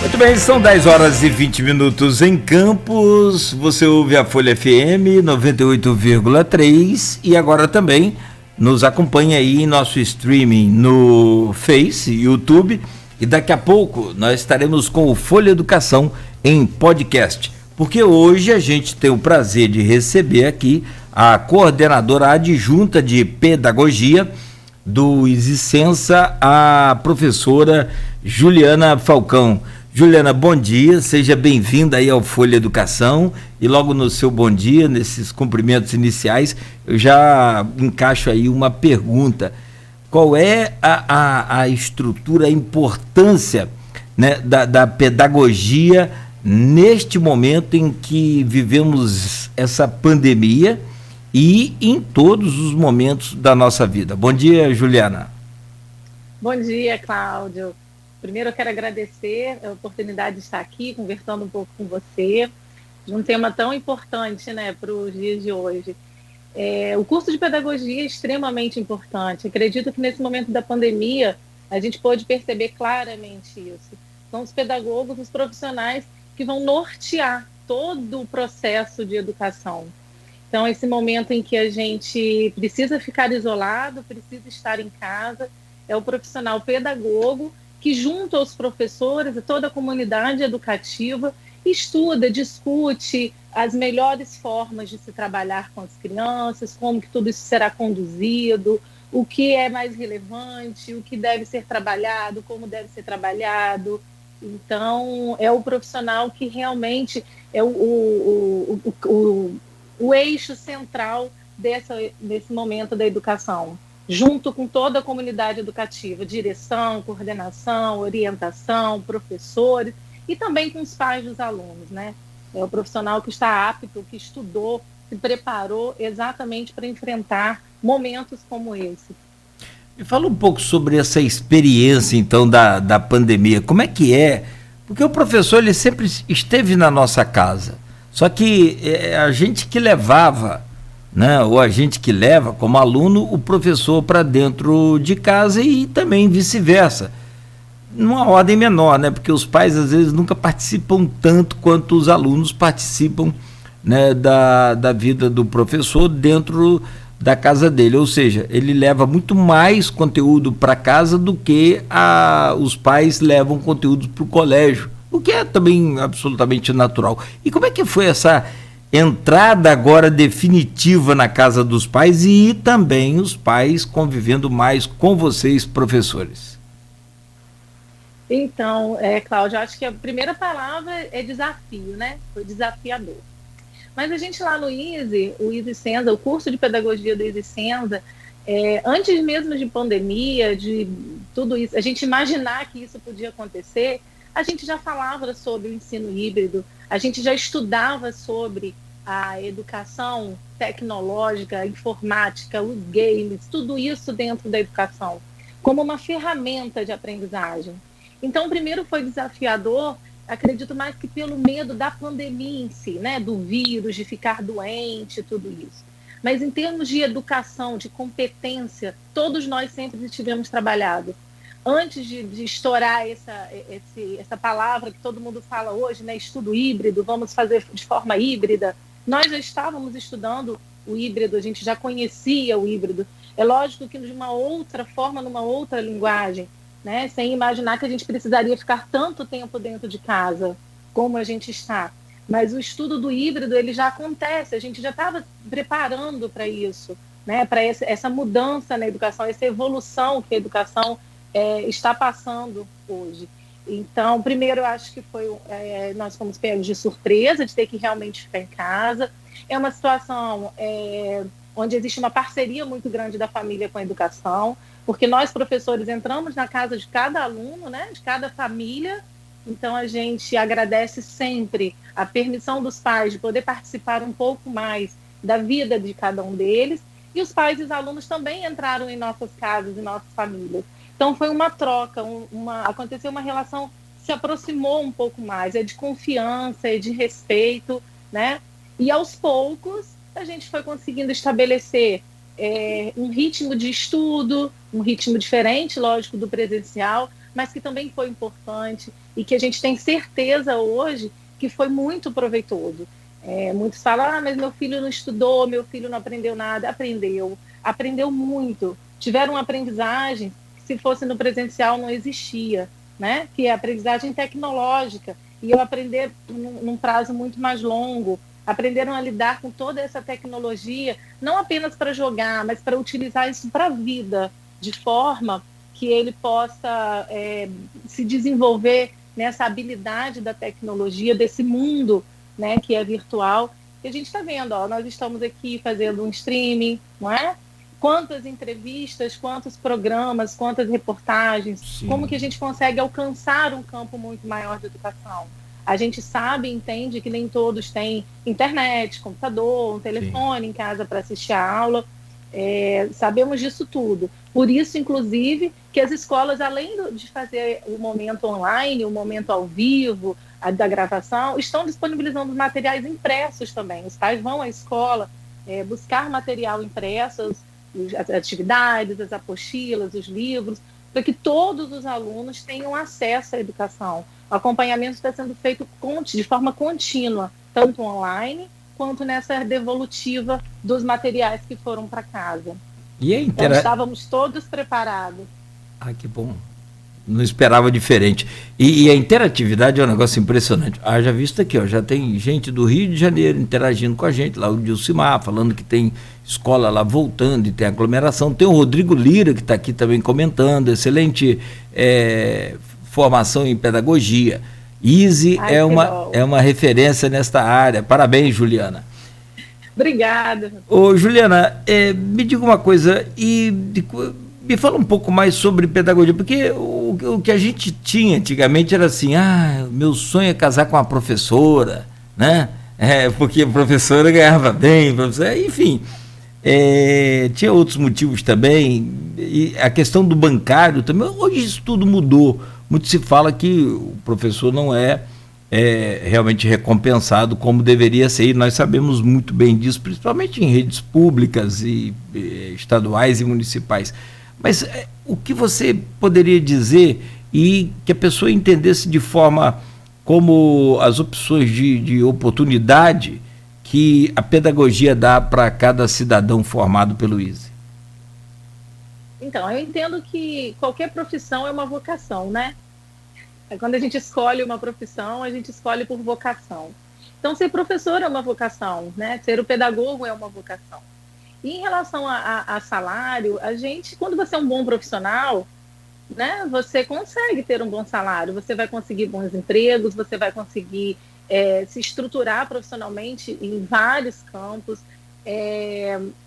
Muito bem, são 10 horas e 20 minutos em Campos. Você ouve a Folha FM 98,3 e agora também nos acompanha aí em nosso streaming no Face, YouTube, e daqui a pouco nós estaremos com o Folha Educação em podcast, porque hoje a gente tem o prazer de receber aqui a coordenadora adjunta de pedagogia do Isicença, a professora Juliana Falcão. Juliana, bom dia, seja bem-vinda aí ao Folha Educação, e logo no seu bom dia, nesses cumprimentos iniciais, eu já encaixo aí uma pergunta: qual é a estrutura, a importância, né, da pedagogia neste momento em que vivemos essa pandemia e em todos os momentos da nossa vida? Bom dia, Juliana. Bom dia, Cláudio. Primeiro eu quero agradecer a oportunidade de estar aqui conversando um pouco com você de um tema tão importante, né, para os dias de hoje. O curso de pedagogia é extremamente importante. Acredito que nesse momento da pandemia a gente pôde perceber claramente isso. São os pedagogos, os profissionais que vão nortear todo o processo de educação. Então, esse momento em que a gente precisa ficar isolado, precisa estar em casa, é o profissional pedagogo que, junto aos professores e toda a comunidade educativa, estuda, discute as melhores formas de se trabalhar com as crianças, como que tudo isso será conduzido, o que é mais relevante, o que deve ser trabalhado, como deve ser trabalhado. Então, é o profissional que realmente é o eixo central desse momento da educação, junto com toda a comunidade educativa, direção, coordenação, orientação, professores, e também com os pais dos alunos, né? É o profissional que está apto, que estudou, se preparou exatamente para enfrentar momentos como esse. Me fala um pouco sobre essa experiência, então, da pandemia. Como é que é? Porque o professor, ele sempre esteve na nossa casa, só que a gente que levava, né, ou a gente que leva como aluno o professor para dentro de casa, e também vice-versa, numa ordem menor, né, porque os pais às vezes nunca participam tanto quanto os alunos participam, né, da vida do professor dentro da casa dele, ou seja, ele leva muito mais conteúdo para casa do que os pais levam conteúdo para o colégio, o que é também absolutamente natural. E como é que foi essa entrada agora definitiva na casa dos pais e também os pais convivendo mais com vocês, professores? Então, Cláudia, acho que a primeira palavra é desafio, né? Foi desafiador. Mas a gente lá no o Isicenza, o curso de pedagogia do Isicenza, antes mesmo de pandemia, de tudo isso, a gente imaginar que isso podia acontecer, a gente já falava sobre o ensino híbrido, a gente já estudava sobre a educação tecnológica, a informática, os games, tudo isso dentro da educação, como uma ferramenta de aprendizagem. Então, primeiro foi desafiador, acredito mais que pelo medo da pandemia em si, né, do vírus, de ficar doente, tudo isso. Mas em termos de educação, de competência, todos nós sempre tivemos trabalhado. Antes de estourar essa palavra que todo mundo fala hoje, né, estudo híbrido, vamos fazer de forma híbrida, nós já estávamos estudando o híbrido, a gente já conhecia o híbrido. É lógico que de uma outra forma, numa outra linguagem, né? Sem imaginar que a gente precisaria ficar tanto tempo dentro de casa como a gente está. Mas o estudo do híbrido, ele já acontece, a gente já estava preparando para isso, né? Para essa mudança na educação, essa evolução que a educação está passando hoje. Então, primeiro, eu acho que nós fomos pegos de surpresa de ter que realmente ficar em casa. É uma situação onde existe uma parceria muito grande da família com a educação, porque nós, professores, entramos na casa de cada aluno, né, de cada família. Então, a gente agradece sempre a permissão dos pais de poder participar um pouco mais da vida de cada um deles. E os pais e os alunos também entraram em nossas casas, em nossas famílias. Então, foi uma troca, aconteceu uma relação, se aproximou um pouco mais, de confiança, de respeito, né? E aos poucos, a gente foi conseguindo estabelecer um ritmo de estudo, um ritmo diferente, lógico, do presencial, mas que também foi importante e que a gente tem certeza hoje que foi muito proveitoso. Muitos falam, mas meu filho não estudou, meu filho não aprendeu nada. Aprendeu muito. Tiveram aprendizagem que, se fosse no presencial, não existia, né? Que é a aprendizagem tecnológica. E eu aprender num prazo muito mais longo. Aprenderam a lidar com toda essa tecnologia, não apenas para jogar, mas para utilizar isso para a vida, de forma que ele possa se desenvolver nessa habilidade da tecnologia, desse mundo, né, que é virtual. E a gente está vendo, nós estamos aqui fazendo um streaming, não é? Quantas entrevistas, quantos programas, quantas reportagens, Sim. Como que a gente consegue alcançar um campo muito maior de educação. A gente sabe e entende que nem todos têm internet, computador, um telefone em casa para assistir a aula. Sabemos disso tudo. Por isso, inclusive, que as escolas, além de fazer o momento online, o momento ao vivo, da gravação, estão disponibilizando materiais impressos também. Os pais vão à escola buscar material impresso, as atividades, as apostilas, os livros, para que todos os alunos tenham acesso à educação. O acompanhamento está sendo feito de forma contínua, tanto online quanto nessa devolutiva dos materiais que foram para casa. Então, estávamos todos preparados. Ah, que bom. Não esperava diferente. E a interatividade é um negócio impressionante. Já visto aqui, já tem gente do Rio de Janeiro interagindo com a gente, lá o Dilcimar, falando que tem escola lá voltando e tem aglomeração. Tem o Rodrigo Lira, que está aqui também comentando, excelente formação em pedagogia. ISE é uma referência nesta área. Parabéns, Juliana. Obrigada. Ô, Juliana, me diga uma coisa, me fala um pouco mais sobre pedagogia, porque o que a gente tinha antigamente era assim, meu sonho é casar com uma professora, né? Porque a professora ganhava bem, enfim, tinha outros motivos também, e a questão do bancário também. Hoje isso tudo mudou. Muito se fala que o professor não é realmente recompensado como deveria ser, e nós sabemos muito bem disso, principalmente em redes públicas e estaduais e municipais. Mas o que você poderia dizer e que a pessoa entendesse de forma como as opções de oportunidade que a pedagogia dá para cada cidadão formado pelo ISE? Então, eu entendo que qualquer profissão é uma vocação, né? Quando a gente escolhe uma profissão, a gente escolhe por vocação. Então, ser professor é uma vocação, né? Ser o pedagogo é uma vocação. E em relação a salário, quando você é um bom profissional, né, você consegue ter um bom salário, você vai conseguir bons empregos, você vai conseguir se estruturar profissionalmente em vários campos.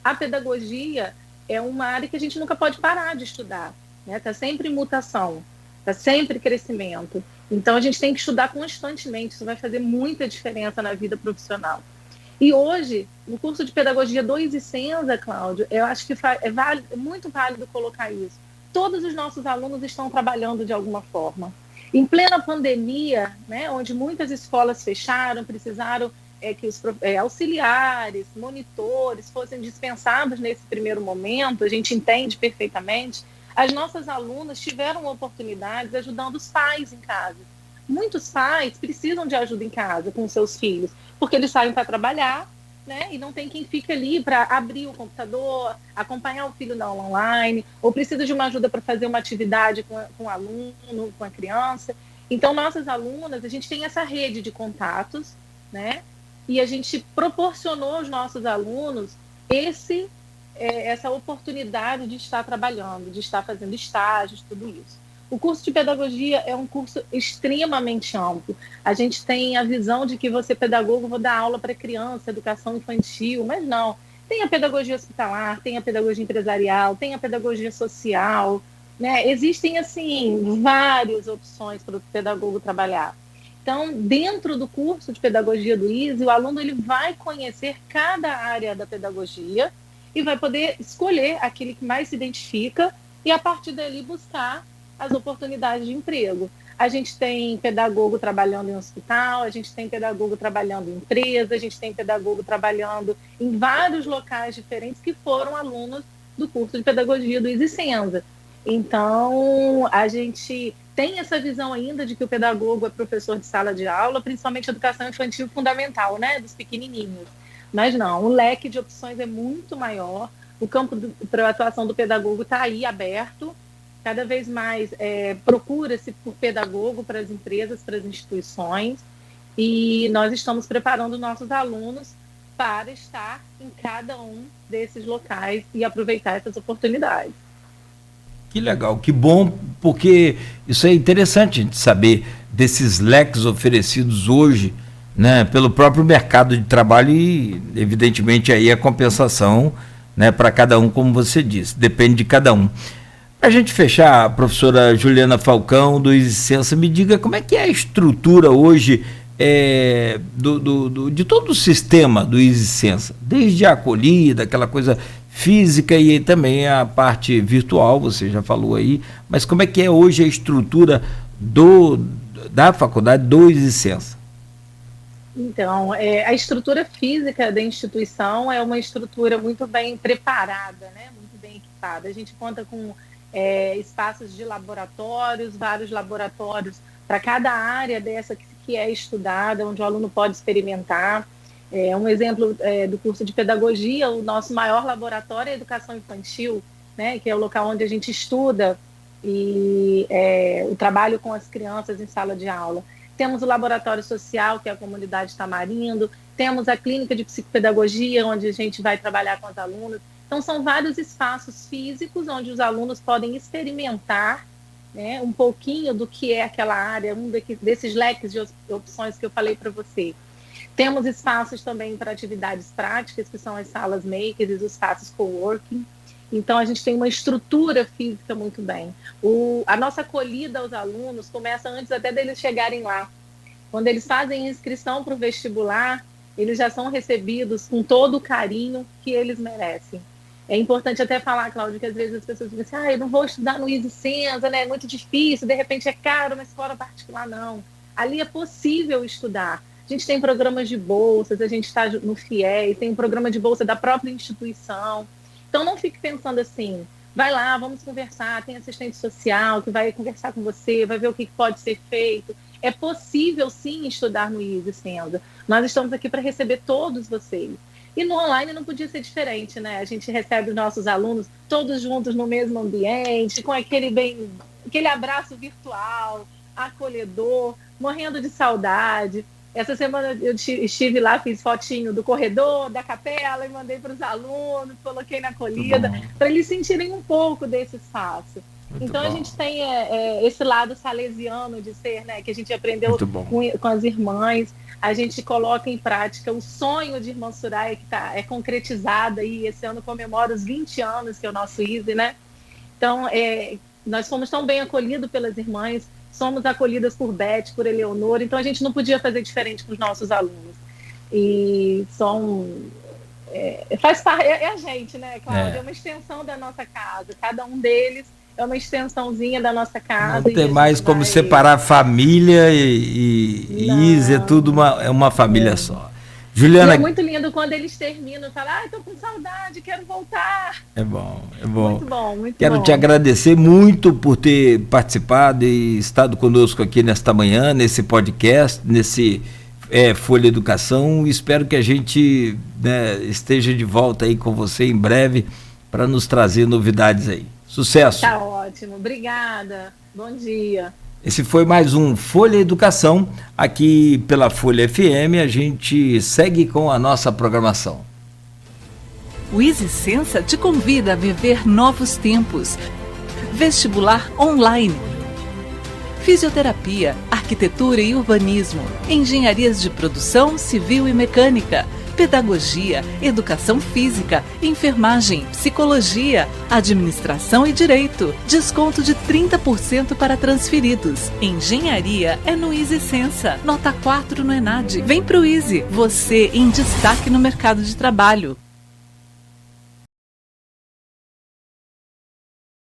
A pedagogia é uma área que a gente nunca pode parar de estudar, né? Está sempre em mutação, está sempre em crescimento. Então, a gente tem que estudar constantemente, isso vai fazer muita diferença na vida profissional. E hoje, no curso de pedagogia do ISE-Senza, Cláudio, eu acho que é muito válido colocar isso. Todos os nossos alunos estão trabalhando de alguma forma. Em plena pandemia, né, onde muitas escolas fecharam, precisaram que os auxiliares, monitores fossem dispensados nesse primeiro momento, a gente entende perfeitamente, as nossas alunas tiveram oportunidades ajudando os pais em casa. Muitos pais precisam de ajuda em casa com seus filhos, porque eles saem para trabalhar, né? E não tem quem fique ali para abrir o computador, acompanhar o filho na aula online, ou precisa de uma ajuda para fazer uma atividade com o aluno, com a criança. Então, nossas alunas, a gente tem essa rede de contatos, né? E a gente proporcionou aos nossos alunos essa oportunidade de estar trabalhando, de estar fazendo estágios, tudo isso. O curso de pedagogia é um curso extremamente amplo. A gente tem a visão de que você, pedagogo, vou dar aula para criança, educação infantil, mas não. Tem a pedagogia hospitalar, tem a pedagogia empresarial, tem a pedagogia social, né? Existem, assim, várias opções para o pedagogo trabalhar. Então, dentro do curso de pedagogia do ISE, o aluno ele vai conhecer cada área da pedagogia e vai poder escolher aquele que mais se identifica e, a partir dali, buscar as oportunidades de emprego. A gente tem pedagogo trabalhando em hospital, a gente tem pedagogo trabalhando em empresa, a gente tem pedagogo trabalhando em vários locais diferentes que foram alunos do curso de pedagogia do ISE-Senza. Então, a gente tem essa visão ainda de que o pedagogo é professor de sala de aula, principalmente educação infantil fundamental, né, dos pequenininhos. Mas não, o leque de opções é muito maior, o campo para a atuação do pedagogo está aí aberto, cada vez mais procura-se por pedagogo para as empresas, para as instituições, e nós estamos preparando nossos alunos para estar em cada um desses locais e aproveitar essas oportunidades. Que legal, que bom, porque isso é interessante a gente saber desses leques oferecidos hoje, né, pelo próprio mercado de trabalho e, evidentemente, aí a compensação, né, para cada um, como você disse, depende de cada um. Para a gente fechar, a professora Juliana Falcão, do EasySensa, me diga como é que é a estrutura hoje de todo o sistema do EasySensa, desde a acolhida, aquela coisa física e também a parte virtual, você já falou aí, mas como é que é hoje a estrutura da faculdade do EasySensa? Então, a estrutura física da instituição é uma estrutura muito bem preparada, né? Muito bem equipada. A gente conta com espaços de laboratórios, vários laboratórios para cada área dessa que é estudada, onde o aluno pode experimentar. Um exemplo do curso de pedagogia, o nosso maior laboratório é a educação infantil, né, que é o local onde a gente estuda e o trabalho com as crianças em sala de aula. Temos o laboratório social, que é a comunidade Tamarindo, temos a clínica de psicopedagogia, onde a gente vai trabalhar com os alunos. Então, são vários espaços físicos onde os alunos podem experimentar, né, um pouquinho do que é aquela área, desses leques de opções que eu falei para você. Temos espaços também para atividades práticas, que são as salas makers e os espaços coworking. Então, a gente tem uma estrutura física muito bem. A nossa acolhida aos alunos começa antes até deles chegarem lá. Quando eles fazem inscrição para o vestibular, eles já são recebidos com todo o carinho que eles merecem. É importante até falar, Cláudia, que às vezes as pessoas dizem assim, eu não vou estudar no EasySensa, né? É muito difícil, de repente é caro, mas fora particular não. Ali é possível estudar. A gente tem programas de bolsas, a gente está no FIES, tem um programa de bolsa da própria instituição. Então, não fique pensando assim, vai lá, vamos conversar, tem assistente social que vai conversar com você, vai ver o que pode ser feito. É possível, sim, estudar no EasySensa. Nós estamos aqui para receber todos vocês. E no online não podia ser diferente, né? A gente recebe os nossos alunos todos juntos no mesmo ambiente, com aquele abraço virtual, acolhedor, morrendo de saudade. Essa semana eu estive lá, fiz fotinho do corredor, da capela, e mandei para os alunos, coloquei na acolhida, para eles sentirem um pouco desse espaço. Então, a gente tem esse lado salesiano de ser, né, que a gente aprendeu com as irmãs. A gente coloca em prática o sonho de Irmã Soraya, que é concretizado aí. Esse ano comemora os 20 anos, que é o nosso Easy, né? Então, nós fomos tão bem acolhidos pelas irmãs, somos acolhidas por Beth, por Eleonora, então a gente não podia fazer diferente com os nossos alunos. E faz parte, a gente, né, Cláudia? É uma extensão da nossa casa, cada um deles é uma extensãozinha da nossa casa. Não tem mais como separar família e Easy, é tudo uma família só. Juliana... E é muito lindo quando eles terminam e falam, estou com saudade, quero voltar. É bom. Muito bom, Quero te agradecer muito por ter participado e estado conosco aqui nesta manhã, nesse podcast, nesse Folha Educação. Espero que a gente, né, esteja de volta aí com você em breve para nos trazer novidades aí. Sucesso! Tá ótimo, obrigada. Bom dia. Esse foi mais um Folha Educação, aqui pela Folha FM. A gente segue com a nossa programação. O EasySensa te convida a viver novos tempos. Vestibular online. Fisioterapia, arquitetura e urbanismo, engenharias de produção, civil e mecânica, pedagogia, educação física, enfermagem, psicologia, administração e direito. Desconto de 30% para transferidos. Engenharia é no EasySensa. Nota 4 no ENAD. Vem pro Easy, você em destaque no mercado de trabalho.